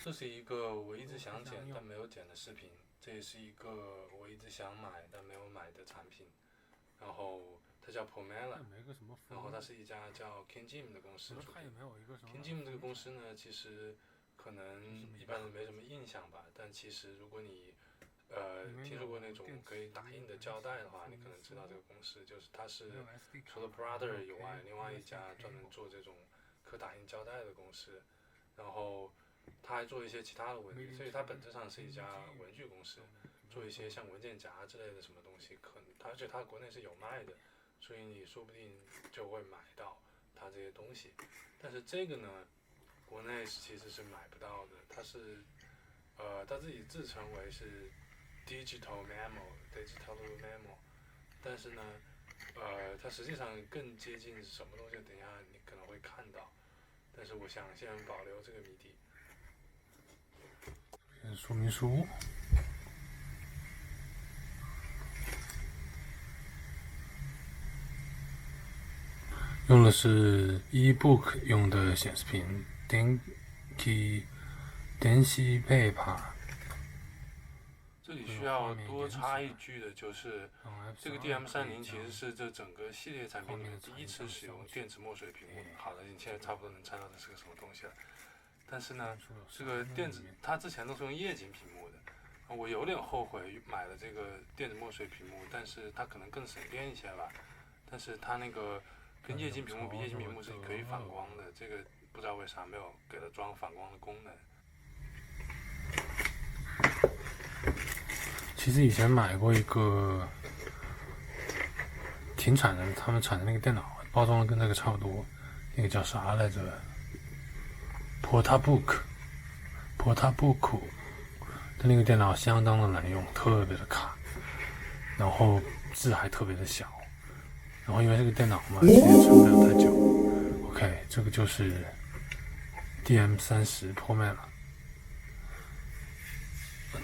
这是一个我一直想剪但没有剪的视频，这也是一个我一直想买但没有买的产品。然后它叫 Pomela， 然后它是一家叫 King Jim 的公司出品。King Jim 这个公司呢，其实可能一般人没什么印象吧，但其实如果你听说过那种可以打印的胶带的话，你可能知道这个公司，就是它是除了 Brother 以外，另外一家专门做这种可打印胶带的公司。然后它还做一些其他的文具，所以它本质上是一家文具公司，做一些像文件夹之类的什么东西，可能而且它国内是有卖的，所以你说不定就会买到它这些东西。但是这个呢，国内其实是买不到的，它是他自己自称为是 digital memo，但是呢，它实际上更接近什么东西？等一下你可能会看到，但是我想先保留这个谜底。说明书，用的是 eBook 用的显示屏，電子paper。这里需要多插一句的就是，这个 DM30其实是这整个系列产品里面第一次使用电子墨水屏幕。好了，你现在差不多能猜到这是个什么东西了。但是呢，这个电子它之前都是用液晶屏幕的，我有点后悔买了这个电子墨水屏幕，但是它可能更省电一些吧。但是它那个跟液晶屏幕比，液晶屏幕是可以反光的，这个不知道为啥没有给它装反光的功能。其实以前买过一个停产的，他们产的那个电脑，包装的跟这个差不多，那个叫啥来着 ？Portabook 的那个电脑相当的难用，特别的卡，然后字还特别的小，然后因为这个电脑嘛，其实也撑不了太久。OK， 这个就是 DM30 Pomela。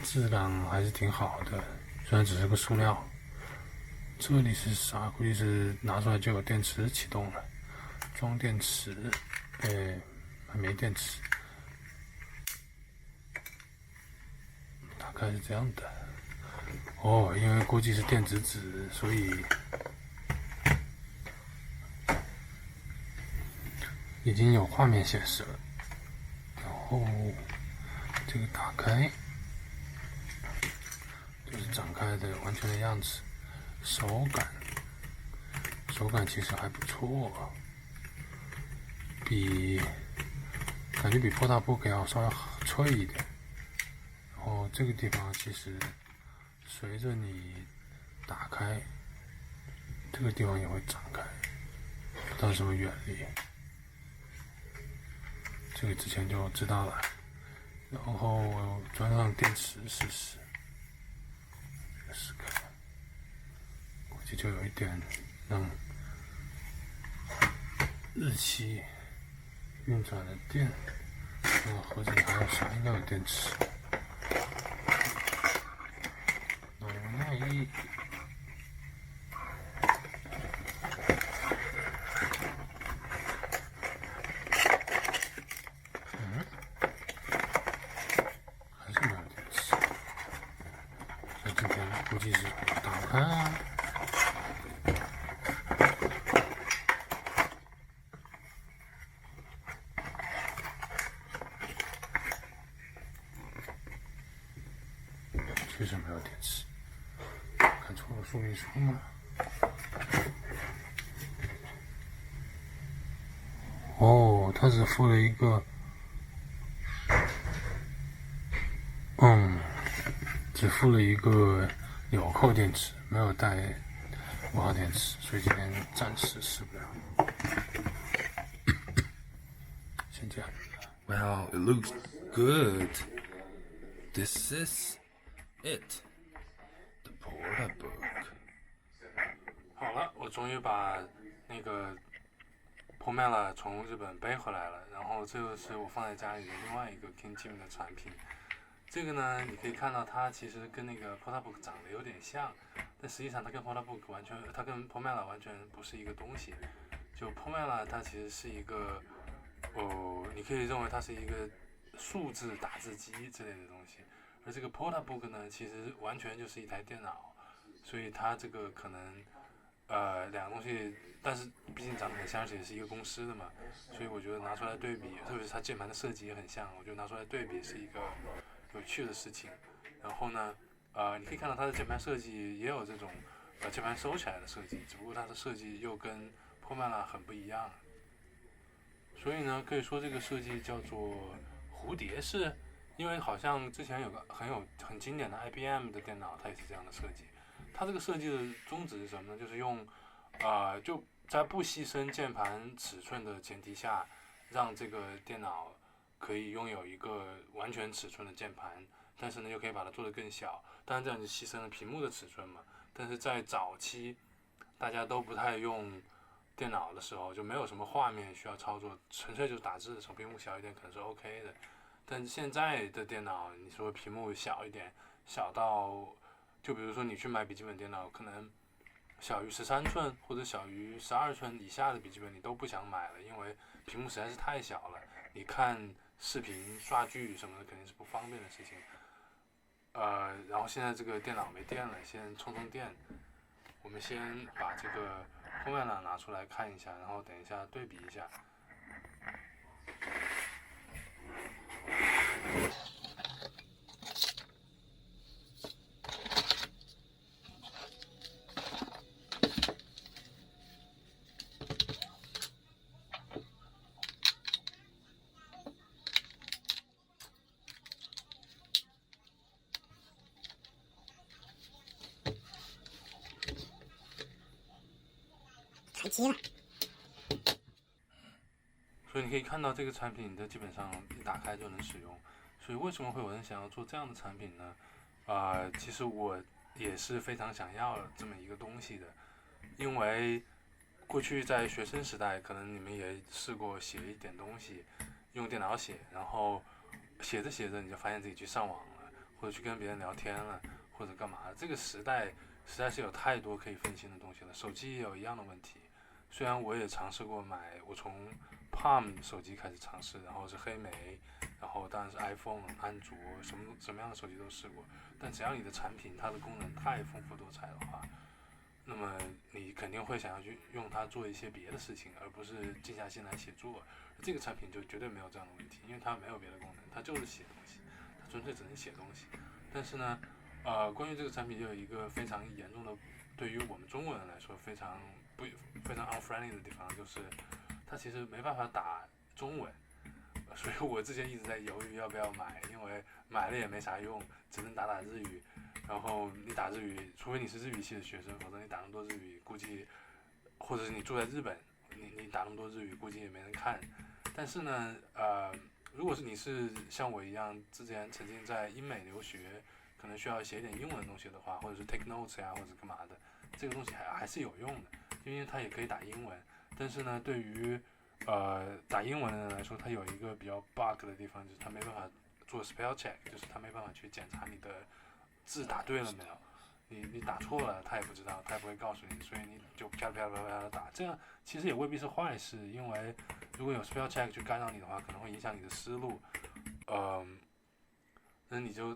质感还是挺好的，虽然只是个塑料。这里是啥？估计是拿出来就有电池启动了，装电池，还没电池。大概是这样的。哦，因为估计是电子纸，所以已经有画面显示了。然后这个打开。就是展开的完全的样子，手感其实还不错，感觉比Portabook要稍微脆一点。然后这个地方其实随着你打开，这个地方也会展开，不知道什么原理。这个之前就知道了。然后我装上电池试试。估计就有一点让日期运转的电，盒子里还有啥？应该有电池。耐力。还是没有电池。那今天估计是打开啊。确实没有电池，看错了说明书吗？哦，它只附了一个，只附了一个纽扣电池，没有带5号电池，所以今天暂时试不了。先这样。Well, it looks good. This is it. The Portabook. 好了，我终于把那个 Pomela 从日本背回来了，然后这个是我放在家里的另外一个 King Jim 的产品。这个呢，你可以看到它其实跟那个 Portabook 长得有点像，但实际上它跟 Pomela 完全不是一个东西。就 Pomela 它其实是一个，你可以认为它是一个数字打字机之类的东西。而这个 PortaBook 呢，其实完全就是一台电脑，所以它这个可能两个东西，但是毕竟长得很像，而且也是一个公司的嘛，所以我觉得拿出来对比，特别是它键盘的设计也很像，我觉得拿出来对比是一个有趣的事情。然后呢，你可以看到它的键盘设计也有这种键盘收起来的设计，只不过它的设计又跟 Pomala 很不一样。所以呢，可以说这个设计叫做蝴蝶式，因为好像之前有个很经典的 IBM 的电脑，它也是这样的设计。它这个设计的宗旨是什么呢？就是用就在不牺牲键盘尺寸的前提下，让这个电脑可以拥有一个完全尺寸的键盘，但是呢又可以把它做得更小。当然这样就牺牲了屏幕的尺寸嘛。但是在早期大家都不太用电脑的时候，就没有什么画面需要操作，纯粹就是打字的时候屏幕小一点可能是 OK 的。但是现在的电脑，你说屏幕小一点，小到就比如说你去买笔记本电脑，可能小于13寸或者小于12寸以下的笔记本你都不想买了，因为屏幕实在是太小了，你看视频刷剧什么的肯定是不方便的事情。然后现在这个电脑没电了，先充电。我们先把这个封面拿出来看一下，然后等一下对比一下。太急了。所以你可以看到这个产品的基本上一打开就能使用。所以为什么会有人想要做这样的产品呢？其实我也是非常想要这么一个东西的，因为过去在学生时代，可能你们也试过写一点东西，用电脑写，然后写着写着你就发现自己去上网了，或者去跟别人聊天了，或者干嘛了。这个时代实在是有太多可以分心的东西了，手机也有一样的问题。虽然我也尝试过买，我从 Palm 手机开始尝试，然后是黑莓，然后当然是 iPhone、安卓，什么样的手机都试过。但只要你的产品它的功能太丰富多彩的话，那么你肯定会想要去用它做一些别的事情，而不是静下心来写作。这个产品就绝对没有这样的问题，因为它没有别的功能，它就是写东西，它纯粹只能写东西。但是呢，关于这个产品就有一个非常严重的，对于我们中国人来说非常 unfriendly 的地方，就是它其实没办法打中文，所以我之前一直在犹豫要不要买，因为买了也没啥用，只能打日语。然后你打日语，除非你是日语系的学生，否则你打那么多日语，估计，或者是你住在日本，你打那么多日语，估计也没人看。但是呢，如果是你是像我一样，之前曾经在英美留学，可能需要写一点英文的东西的话，或者是 take notes 呀，或者干嘛的，这个东西还是有用的，因为它也可以打英文。但是呢，对于打英文的人来说，它有一个比较 bug 的地方，就是它没办法做 spell check， 就是它没办法去检查你的字打对了没有。你打错了，他也不知道，他也不会告诉你，所以你就啪啪啪啪的打，这样其实也未必是坏事，因为如果有 spell check 去干扰你的话，可能会影响你的思路。那你就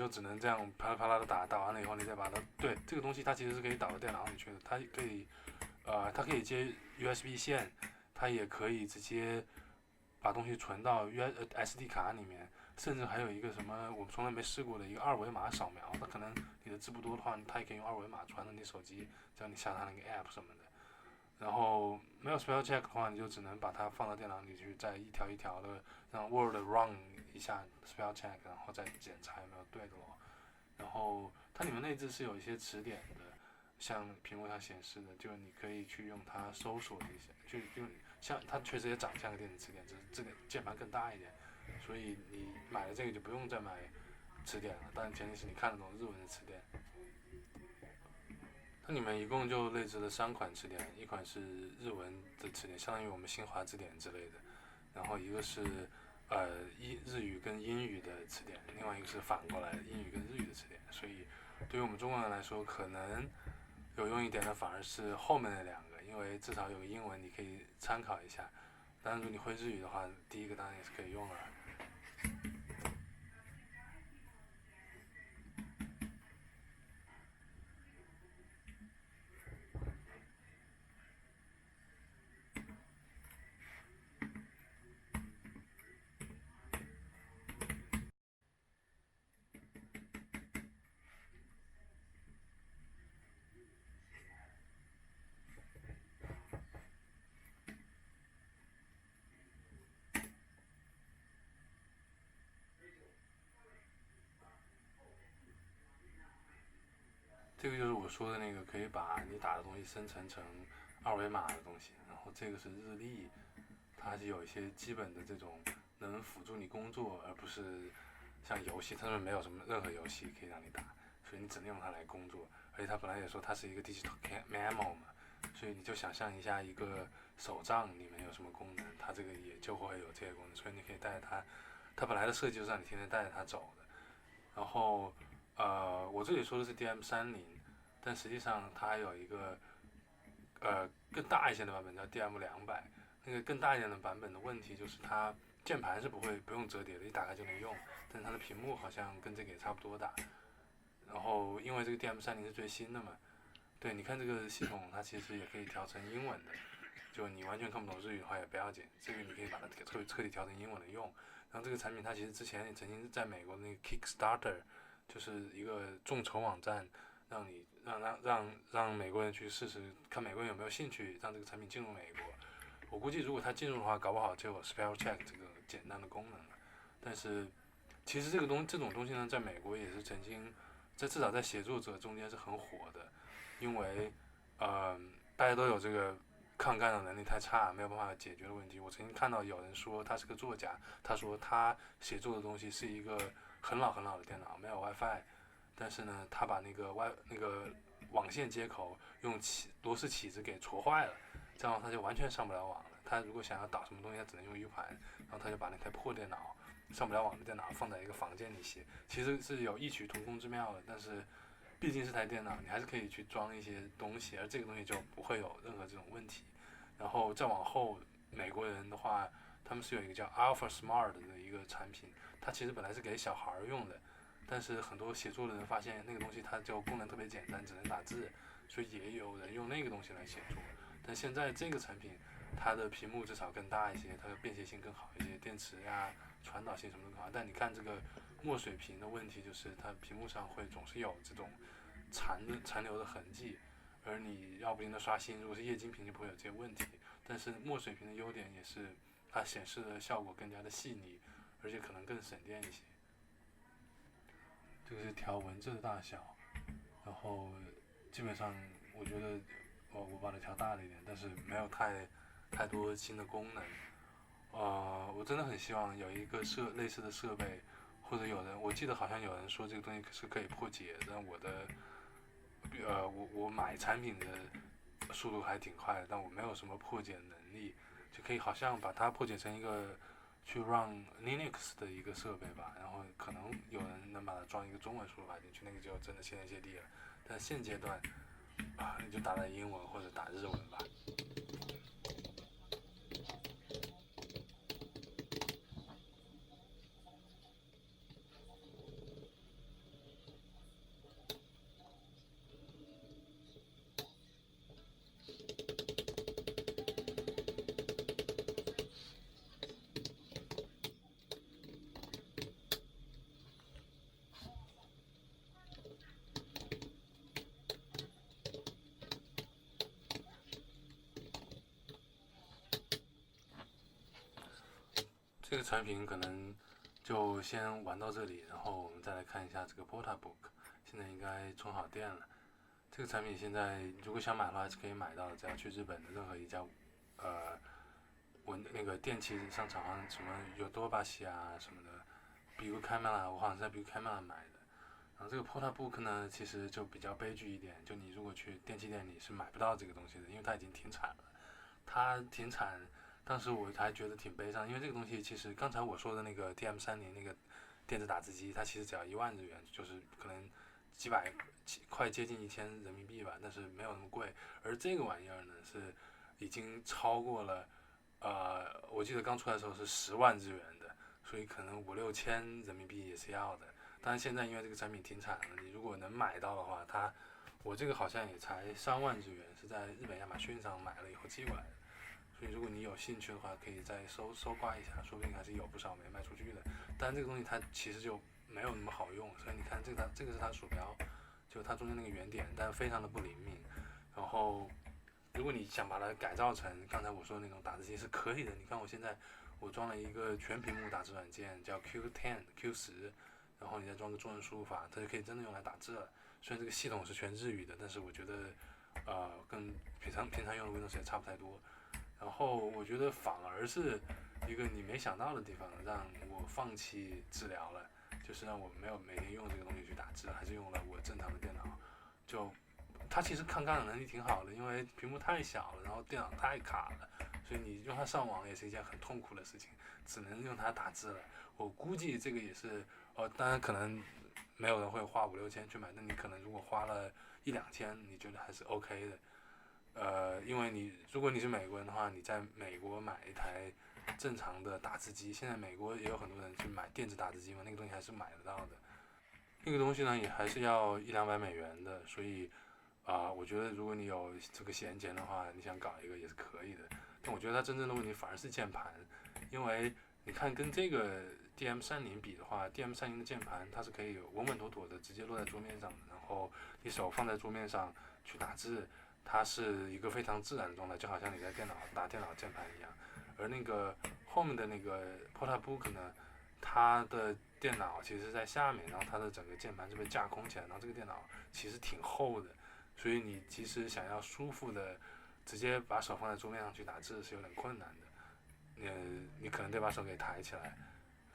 只能这样啪啦啪啦的打完了以后，你再把它对这个东西，它其实是可以导到电脑里去的，它可以接 USB 线，它也可以直接把东西存到SD 卡里面。甚至还有一个什么我们从来没试过的一个二维码扫描，它可能你的字不多的话，它也可以用二维码传到你手机，只要你下它那个 app 什么的。然后没有 spell check 的话，你就只能把它放到电脑里去，再一条一条的让 Word run 一下 spell check， 然后再检查有没有对的咯。然后它里面内置是有一些词典的，像屏幕上显示的，就你可以去用它搜索一下，就像它确实也长像个电子词典，只是这个键盘更大一点。所以你买了这个就不用再买词典了，但前提是你看得懂日文的词典。它里面一共就内置了3款词典，一款是日文的词典，相当于我们新华字典之类的，然后一个是日语跟英语的词典，另外一个是反过来英语跟日语的词典。所以对于我们中国人来说，可能有用一点的反而是后面的2个，因为至少有个英文你可以参考一下。当然如果你会日语的话，第一个当然也是可以用了。这个就是我说的那个可以把你打的东西生成成二维码的东西，然后这个是日历，它是有一些基本的这种能辅助你工作，而不是像游戏，它是没有什么任何游戏可以让你打，所以你只能用它来工作。而且它本来也说它是一个 digital memo 嘛，所以你就想象一下一个手账里面有什么功能，它这个也就会有这些功能，所以你可以带着它，它本来的设计就是让你天天带着它走的。然后我这里说的是 DM30，但实际上它还有一个更大一些的版本叫 DM200，那个更大一点的版本的问题就是它键盘是不用折叠的，一打开就能用，但是它的屏幕好像跟这个也差不多大。然后因为这个 DM30是最新的嘛，对，你看这个系统它其实也可以调成英文的，就你完全看不懂日语的话也不要紧，这个你可以把它彻底调成英文的用。然后这个产品它其实之前也曾经在美国的那个 Kickstarter， 就是一个众筹网站，让美国人去试试，看美国人有没有兴趣让这个产品进入美国。我估计如果它进入的话，搞不好就有 spell check 这个简单的功能了。但是其实这种东西呢，在美国也是曾经至少在写作者中间是很火的，因为大家都有这个抗干扰能力太差，没有办法解决的问题。我曾经看到有人说他是个作家，他说他写作的东西是一个很老的电脑，没有 WiFi， 但是呢，他把那个网线接口用螺丝起子给戳坏了，这样他就完全上不了网了。他如果想要导什么东西，他只能用 U 盘，然后他就把那台破电脑上不了网的电脑放在一个房间里写，其实是有异曲同工之妙的，但是毕竟是台电脑，你还是可以去装一些东西，而这个东西就不会有任何这种问题。然后再往后，美国人的话，他们是有一个叫 Alpha Smart 的一个产品，它其实本来是给小孩用的，但是很多写作的人发现那个东西它就功能特别简单，只能打字，所以也有人用那个东西来写作。但现在这个产品，它的屏幕至少更大一些，它的便携性更好一些，电池呀、传导性什么都更好。但你看这个墨水屏的问题，就是它屏幕上会总是有这种残留的痕迹，而你要不停的刷新，如果是液晶屏就不会有这些问题。但是墨水屏的优点也是它显示的效果更加的细腻，而且可能更省电一些。这个是调文字的大小，然后基本上我觉得我把它调大了一点，但是没有太多新的功能。我真的很希望有一个类似的设备，或者我记得好像有人说这个东西是可以破解，但我买产品的速度还挺快的，但我没有什么破解能力，就可以好像把它破解成一个去 run Linux 的一个设备吧，然后可能有人能把它装一个中文输入法进去，那个就真的谢天谢地了。但现阶段你就打英文或者打日文吧。这个产品可能就先玩到这里，然后我们再来看一下这个 PortaBook， 现在应该充好电了。这个产品现在如果想买的话是可以买到的，只要去日本的任何一家那个电器商场上，什么有多巴西啊什么的，比如开曼拉，我好像是在比如开曼拉买的。然后这个 PortaBook 呢，其实就比较悲剧一点，就你如果去电器店里是买不到这个东西的，因为它已经停产了。它停产。当时我还觉得挺悲伤，因为这个东西其实刚才我说的那个 DM30那个电子打字机，它其实只要1万日元，就是可能快接近1000人民币吧，但是没有那么贵。而这个玩意儿呢，是已经超过了我记得刚出来的时候是10万日元的，所以可能5、6千人民币也是要的。但是现在因为这个产品停产了，你如果能买到的话，我这个好像也才3万日元，是在日本亚马逊上买了以后寄过来的。所以如果你有兴趣的话，可以再搜刮一下，说不定还是有不少没卖出去的。但这个东西它其实就没有那么好用，所以你看这个是它鼠标，就它中间那个圆点，但非常的不灵敏。然后如果你想把它改造成刚才我说的那种打字机是可以的。你看我现在装了一个全屏幕打字软件叫 Q10，然后你再装个中文输入法，它就可以真的用来打字了。虽然这个系统是全日语的，但是我觉得跟平常用的 Windows 也差不太多。然后我觉得反而是一个你没想到的地方，让我放弃治疗了，就是让我没有每天用这个东西去打字，还是用了我正常的电脑。就它其实抗干扰能力挺好的，因为屏幕太小了，然后电脑太卡了，所以你用它上网也是一件很痛苦的事情，只能用它打字了。我估计这个也是当然可能没有人会花5、6千去买，但你可能如果花了1、2千，你觉得还是 OK 的。因为如果你是美国人的话，你在美国买一台正常的打字机，现在美国也有很多人去买电子打字机嘛，那个东西还是买得到的。那个东西呢，也还是要100-200美元的，所以我觉得如果你有这个闲钱的话，你想搞一个也是可以的。但我觉得它真正的问题反而是键盘，因为你看跟这个 DM30 比的话 ，DM30 的键盘它是可以稳稳妥妥的直接落在桌面上的，然后你手放在桌面上去打字，它是一个非常自然的状态，就好像你在打电脑键盘一样。而那个后面的那个 PortaBook 呢，它的电脑其实是在下面，然后它的整个键盘是被架空起来，然后这个电脑其实挺厚的，所以你即使想要舒服的直接把手放在桌面上去打字是有点困难的。你可能得把手给抬起来，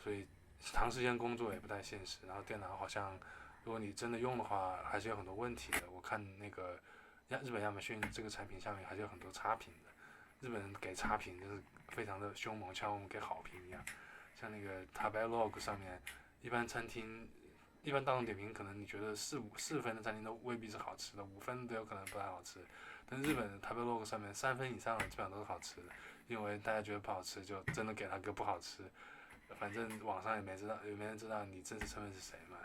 所以长时间工作也不太现实。然后电脑好像，如果你真的用的话，还是有很多问题的。我看那个日本亚马逊这个产品下面还是有很多差评的，日本人给差评就是非常的凶猛，像我们给好评一样。像那个 Tabelog 上面，一般大众点评可能你觉得4分的餐厅都未必是好吃的，5分都有可能不太好吃。但日本的 Tabelog 上面3分以上的基本上都是好吃的，因为大家觉得不好吃就真的给他个不好吃。反正网上也没人知道你真实身份是谁嘛，